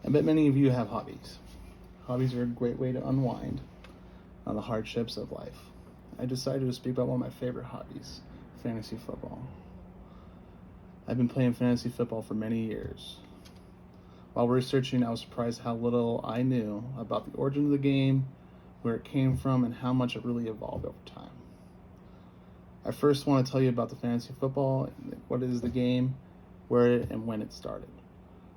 I bet many of you have hobbies. Hobbies are a great way to unwind on the hardships of life. I decided to speak about one of my favorite hobbies, fantasy football. I've been playing fantasy football for many years. While researching, I was surprised how little I knew about the origin of the game, where it came from, and how much it really evolved over time. I first want to tell you about the fantasy football, what is the game, where and when it started.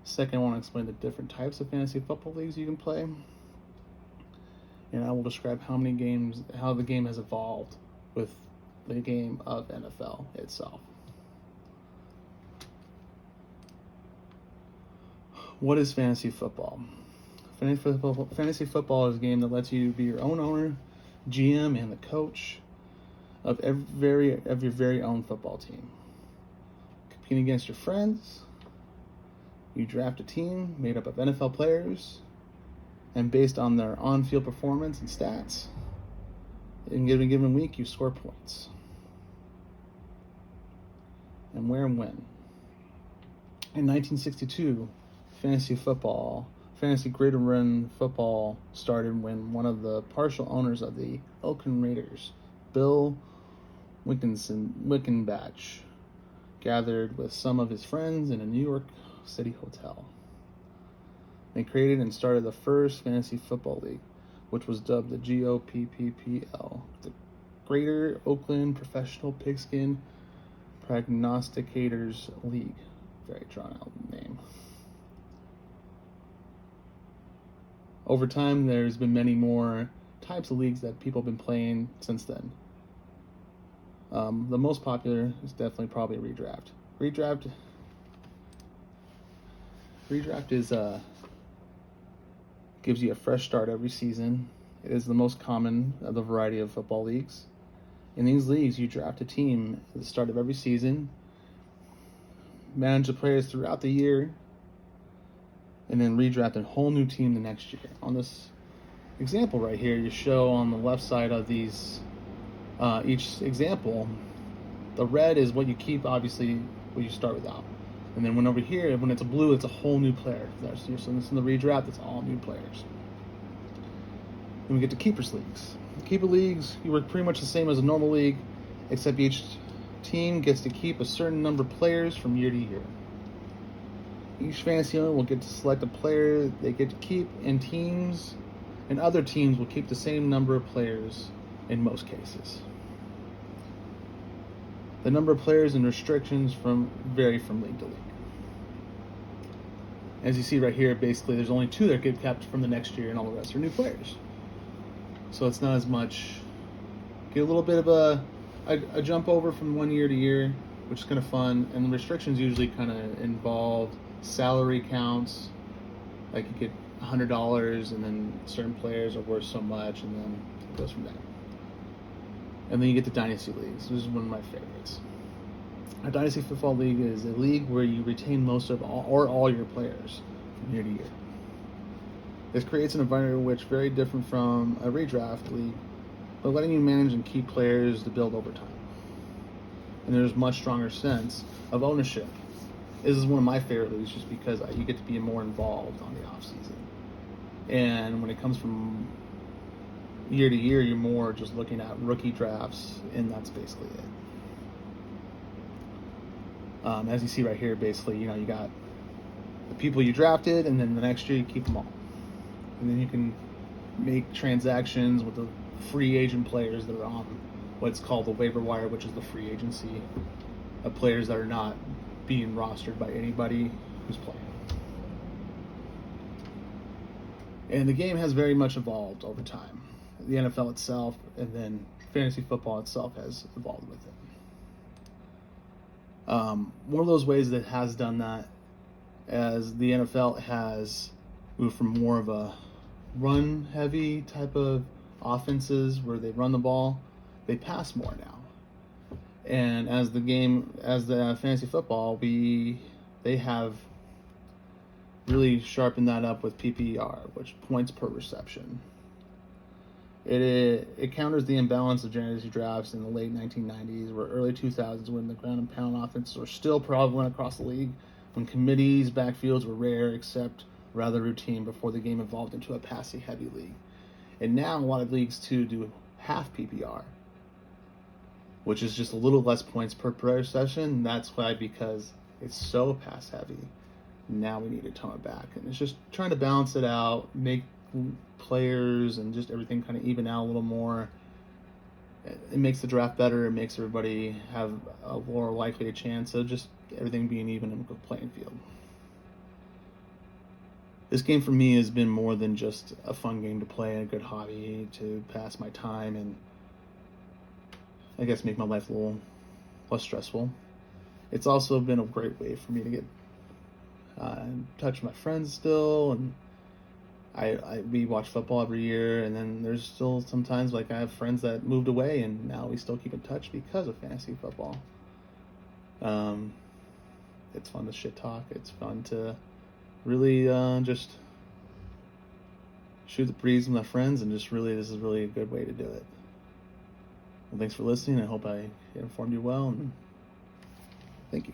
Second, I want to explain the different types of fantasy football leagues you can play. And I will describe how the game has evolved with the game of NFL itself. What is fantasy football? Fantasy football is a game that lets you be your own owner, GM, and the coach of your very own football team. Competing against your friends, you draft a team made up of NFL players, and based on their on-field performance and stats, in a given week, you score points. And where and when? In 1962, fantasy greater run football started when one of the partial owners of the Oakland Raiders, Bill Wickenbach, gathered with some of his friends in a New York City hotel. They created and started the first fantasy football league, which was dubbed the GOPPPL, the Greater Oakland Professional Pigskin Prognosticators League. Very drawn out name. Over time, there's been many more types of leagues that people have been playing since then. The most popular is definitely probably redraft. Redraft is gives you a fresh start every season. It is the most common of the variety of football leagues. In these leagues, you draft a team at the start of every season, manage the players throughout the year, and then redraft a whole new team the next year. On this example right here, you show on the left side of these each example, the red is what you keep, obviously, what you start without. And then when over here, when it's a blue, it's a whole new player. So this in the redraft, it's all new players. Then we get to keepers leagues. Keeper leagues, you work pretty much the same as a normal league, except each team gets to keep a certain number of players from year to year. Each fantasy owner will get to select a player they get to keep, and other teams will keep the same number of players in most cases. The number of players and restrictions vary from league to league. As you see right here, basically there's only 2 that get kept from the next year, and all the rest are new players. So it's not as much. Get a little bit of a jump over from one year to year, which is kind of fun. And the restrictions usually kind of involve salary counts, like you get $100, and then certain players are worth so much, and then it goes from there. And then you get the Dynasty Leagues. This is one of my favorites. A Dynasty Football League is a league where you retain most of all your players from year to year. This creates an environment which is very different from a redraft league, but letting you manage and keep players to build over time. And there's a much stronger sense of ownership. This is one of my favorite leagues just because you get to be more involved on the offseason. And when it comes from year to year, you're more just looking at rookie drafts, and that's basically it. As you see right here, basically, you got the people you drafted, and then the next year you keep them all. And then you can make transactions with the free agent players that are on what's called the waiver wire, which is the free agency of players that are not being rostered by anybody who's playing. And the game has very much evolved over time. The NFL itself, and then fantasy football itself has evolved with it. One of those ways that has done that, as the NFL has moved from more of a run-heavy type of offenses where they run the ball, they pass more now. And as the fantasy football, they have really sharpened that up with PPR, which points per reception. It counters the imbalance of dynasty drafts in the late 1990s or early 2000s, when the ground and pound offenses were still prevalent across the league, when committees, backfields were rare except rather routine before the game evolved into a passing heavy league. And now a lot of leagues too do half PPR, which is just a little less points per prayer session. That's why, because it's so pass heavy, now we need to tone it back. And it's just trying to balance it out, make players and just everything kind of even out a little more. It makes the draft better. It makes everybody have a more likely a chance of just everything being even in the playing field. This game for me has been more than just a fun game to play and a good hobby to pass my time and I guess make my life a little less stressful. It's also been a great way for me to get in touch with my friends still, and we watch football every year, and then there's still sometimes like I have friends that moved away and now we still keep in touch because of fantasy football. It's fun to shit talk. It's fun to really just shoot the breeze with my friends, and just really, this is really a good way to do it. Well, thanks for listening. I hope I informed you well, and thank you.